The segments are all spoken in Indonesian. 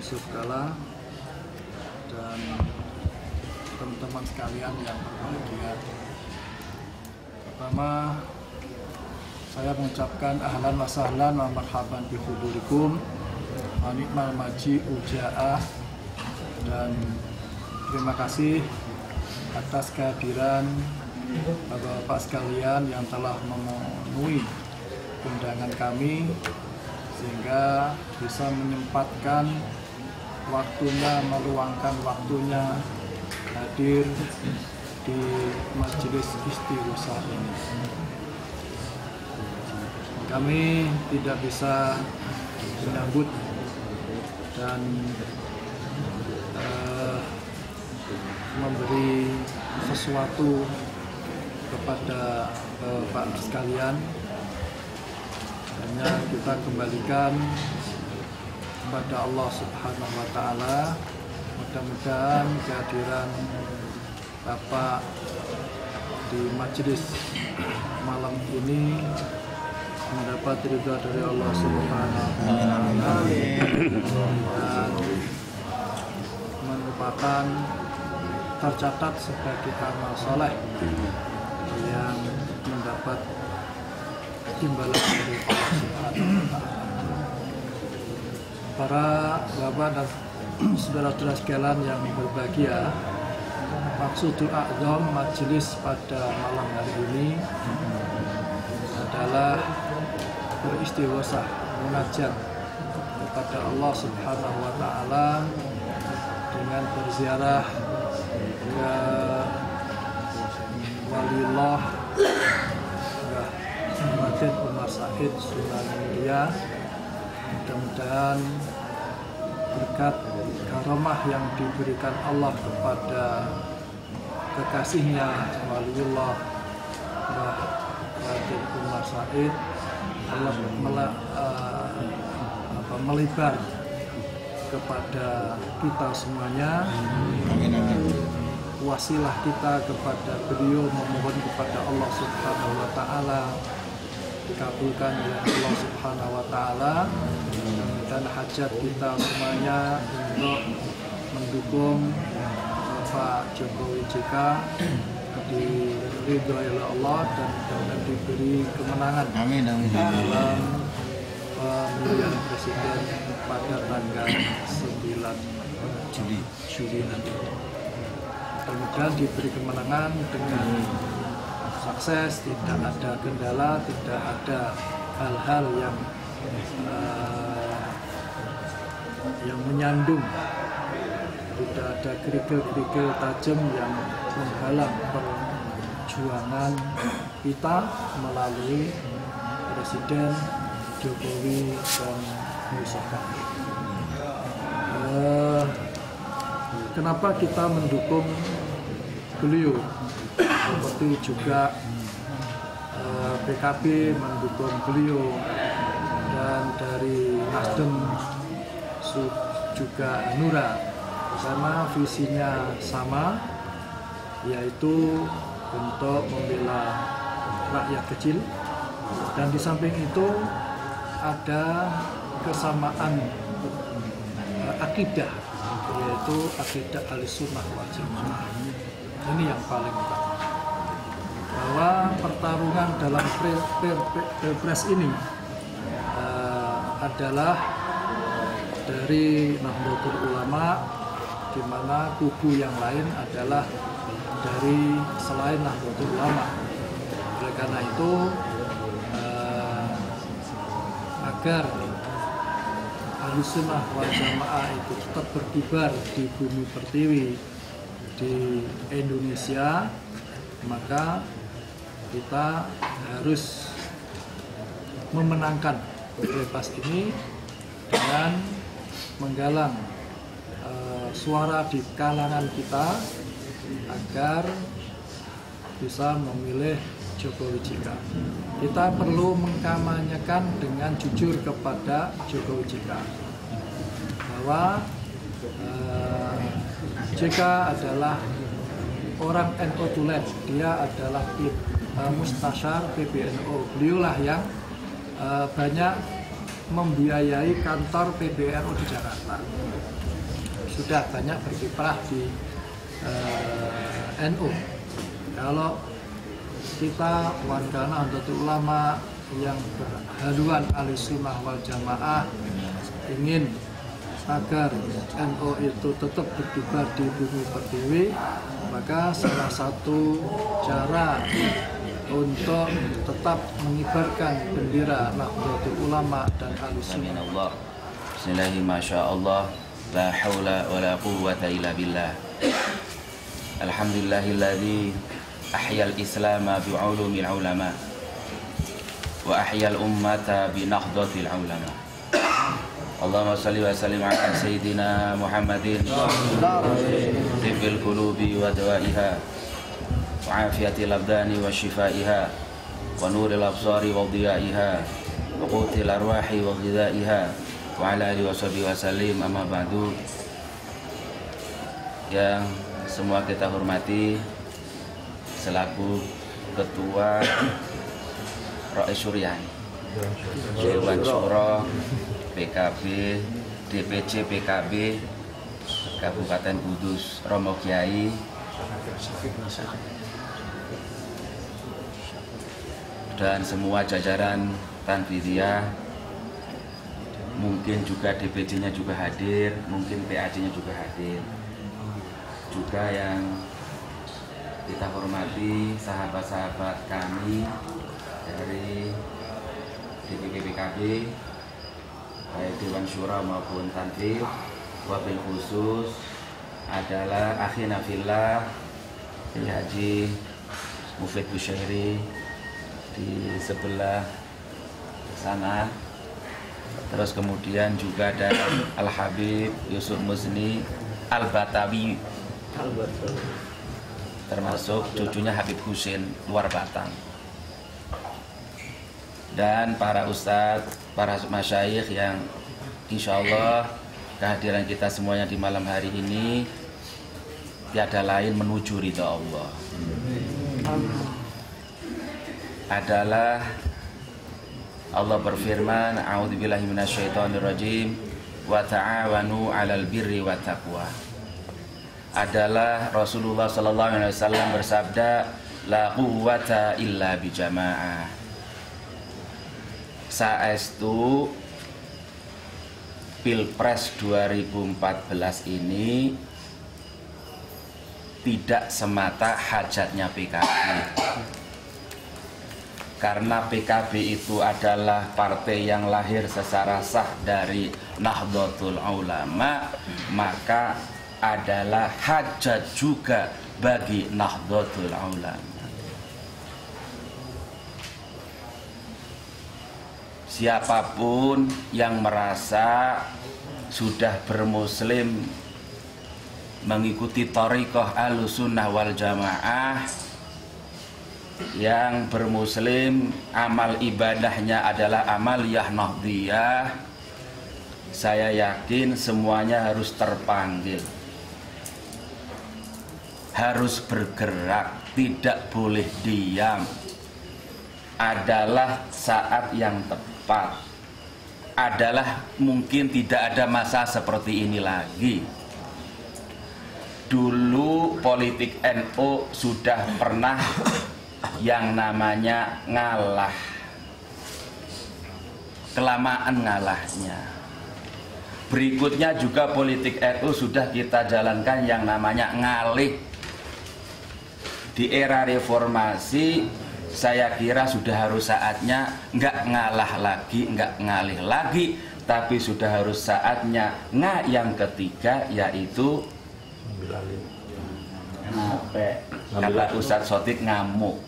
Yusuf Kala dan teman-teman sekalian yang berbahagia. Pertama, saya mengucapkan ahlan wa sahlan wa marhaban bi hudurikum wa ni'mal maji uja'ah, dan terima kasih atas kehadiran Bapak-bapak sekalian yang telah memenuhi undangan kami sehingga bisa menyempatkan waktunya, meluangkan waktunya hadir di majelis istighosah ini. Kami tidak bisa menyambut dan memberi sesuatu kepada Bapak sekalian. Hanya kita kembalikan kepada Allah Subhanahu wa Ta'ala. Mudah-mudahan kehadiran Bapak di majelis malam ini mendapat ridha dari Allah Subhanahu wa Ta'ala dan merupakan tercatat sebagai amal soleh yang mendapat timbalan dari Allah Subhanahu wa Ta'ala. Para bapak dan saudara-saudara sekalian yang berbahagia, maksudul a'zam majelis pada malam hari ini adalah beristighosah, munajat kepada Allah Subhanahu wa Ta'ala dengan berziarah ke waliullah Raden Umar Said Sunan Muria. Mudah-mudahan berkat karomah yang diberikan Allah kepada kekasihnya waliullah Raden Umar Said, Allah melebar kepada kita semuanya. Wasilah kita kepada beliau memohon kepada Allah Subhanahu wa Ta'ala dikabulkan oleh Allah Subhanahu wa Ta'ala, dan hajat kita semuanya untuk mendukung Bapak Jokowi JK diridhoi oleh Allah dan diberi kemenangan dalam pemilihan presiden pada tanggal 9 Juli nanti. Mudah-mudahan diberi kemenangan dengan sukses, tidak ada kendala, tidak ada hal-hal yang menyandung, tidak ada kerikil-kerikil tajam yang menghalang perjuangan kita melalui Presiden Jokowi dan Yusuf Kala. Kenapa kita mendukung beliau? Seperti juga PKB mendukung beliau, dan dari Nasdem juga Hanura, karena visinya sama, yaitu untuk membela rakyat kecil, dan di samping itu ada kesamaan akidah, yaitu akidah Ahlussunnah wal Jamaah. Ini yang paling utama, bahwa pertarungan dalam Pilpres ini adalah dari Nahdlatul Ulama, di mana kubu yang lain adalah dari selain Nahdlatul Ulama. Oleh karena itu, agar Ahlussunnah wal Jamaah itu tetap berkibar di bumi pertiwi di Indonesia, maka kita harus memenangkan Pilpres ini dengan menggalang suara di kalangan kita agar bisa memilih Jokowi JK. Kita perlu mengkampanyekan dengan jujur kepada Jokowi JK bahwa JK adalah orang NU tulen, dia adalah mustasyar PBNU. Beliaulah yang banyak membiayai kantor PBNU di Jakarta. Sudah banyak berkiprah di NU. Kalau kita warga Nahdlatul Ulama yang berhaluan Ahlussunnah wal Jamaah ingin agar NU itu tetap berkibar di bumi pertiwi, maka salah satu cara untuk tetap mengibarkan bendera Nahdlatul Ulama dan Ahlussunnah. Bismillahirrahmanirrahim. Masyaallah, la haula wala quwwata illa billah. Alhamdulillahilladzi ahyal Islam bi'ulumil ulama wa ahyal ummata bi nahdlatil ulama. Allahumma salli wa sallim ala sayyidina Muhammadin tibbil qulubi wa dawaiha wa afiyatil abdani wa shifaiha wa nuril absari wa dhiyaiha wa qutil arwahi wa ghidaiha wa ala alihi wa sahbihi wa sallim. Amma ba'du. Yang semua kita hormati selaku Ketua Rais Syuriah, Dewan Syuro PKB, DPC PKB Kabupaten Kudus, Romo Kiai, dan semua jajaran Tanfidiyah, mungkin juga DPD-nya juga hadir, mungkin PAD-nya juga hadir, juga yang kita hormati sahabat-sahabat kami dari DPP PKB, baik Dewan Syura maupun Tanfid. Wabil khusus adalah akhina fillah Haji Mufid Busyairi di sebelah sana. Terus kemudian juga ada Al Habib Yusuf Muzni Al Batawi, termasuk cucunya Habib Husin luar Batang, dan para ustadz, para masyayikh yang insya Allah kehadiran kita semuanya di malam hari ini tiada lain menuju ridha Allah. Adalah Allah berfirman, a'udzubillahi minasyaitonirrajim, wa ta'awanu 'alal birri wat taqwa. Adalah Rasulullah sallallahu alaihi wasallam bersabda, la quwwata illa bijamaah. Saestu Pilpres 2014 ini tidak semata hajatnya PKB, karena PKB itu adalah partai yang lahir secara sah dari Nahdlatul Ulama, maka adalah hajat juga bagi Nahdlatul Ulama. Siapapun yang merasa sudah bermuslim mengikuti thariqah Ahlussunnah wal Jamaah, yang bermuslim amal ibadahnya adalah amaliyah nahdiyah, saya yakin semuanya harus terpanggil, harus bergerak, tidak boleh diam. Adalah saat yang tepat, adalah mungkin tidak ada masa seperti ini lagi. Dulu politik NU sudah pernah yang namanya ngalah, kelamaan ngalahnya. Berikutnya juga politik NU sudah kita jalankan yang namanya ngalih. Di era reformasi saya kira sudah harus saatnya nggak ngalah lagi, nggak ngalih lagi, tapi sudah harus saatnya yang ketiga, yaitu kata Ustadz Sotik ngamuk.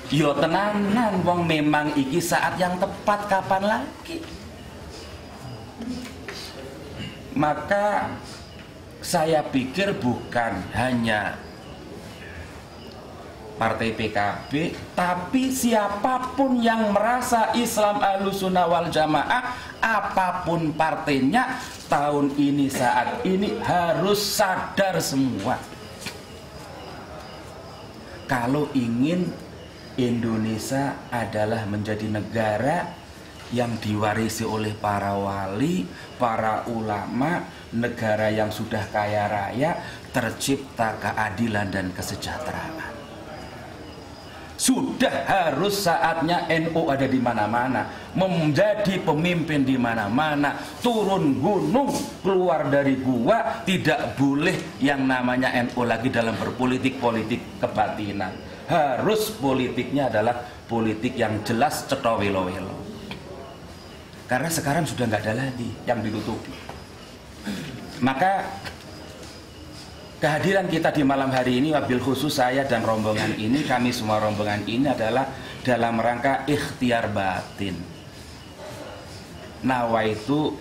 Yo tenanan wong, memang iki saat yang tepat, kapan lagi. Maka saya pikir bukan hanya partai PKB, tapi siapapun yang merasa Islam Ahlussunnah wal Jamaah, apapun partainya, tahun ini saat ini harus sadar semua. Kalau ingin Indonesia adalah menjadi negara yang diwarisi oleh para wali, para ulama, negara yang sudah kaya raya, tercipta keadilan dan kesejahteraan. Sudah harus saatnya NU ada di mana-mana, menjadi pemimpin di mana-mana, turun gunung, keluar dari gua, tidak boleh yang namanya NU lagi dalam berpolitik kebatinan. Harus politiknya adalah politik yang jelas, cetha welo-welo. Karena sekarang sudah nggak ada lagi yang ditutupi. Maka kehadiran kita di malam hari ini, wabil khusus saya dan rombongan ini, kami semua rombongan ini adalah dalam rangka ikhtiar batin. Nawaitu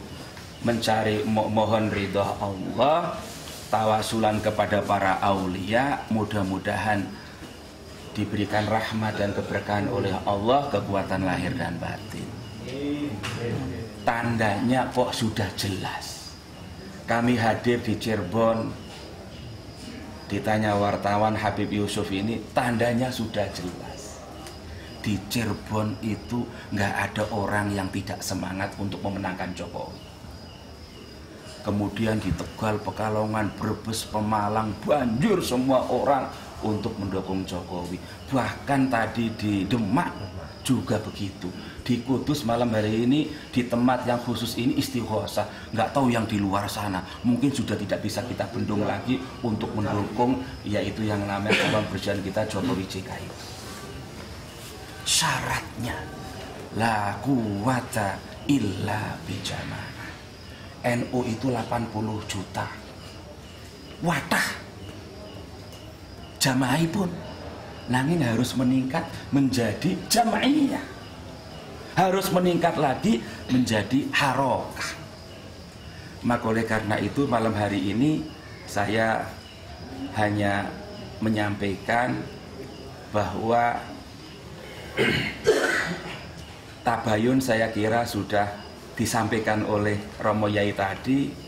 mencari mohon ridha Allah, tawasulan kepada para aulia, mudah-mudahan diberikan rahmat dan keberkahan oleh Allah, kekuatan lahir dan batin. Tandanya kok sudah jelas. Kami hadir di Cirebon, ditanya wartawan Habib Yusuf ini, tandanya sudah jelas. Di Cirebon itu nggak ada orang yang tidak semangat untuk memenangkan Jokowi. Kemudian di Tegal, Pekalongan, Brebes, Pemalang, banjir semua orang untuk mendukung Jokowi. Bahkan tadi di Demak juga begitu. Di Kudus malam hari ini, di tempat yang khusus ini istighosah. Nggak tahu yang di luar sana, mungkin sudah tidak bisa kita bendung lagi untuk mendukung, yaitu yang namanya calon presiden kita Jokowi JK itu. Syaratnya la quwata illa bijamaah. NU itu 80 juta. Wadah jamaah pun nanging harus meningkat menjadi jamaiyah, harus meningkat lagi menjadi harokah. Maka oleh karena itu malam hari ini saya hanya menyampaikan bahwa tabayun saya kira sudah disampaikan oleh Romo Yai tadi.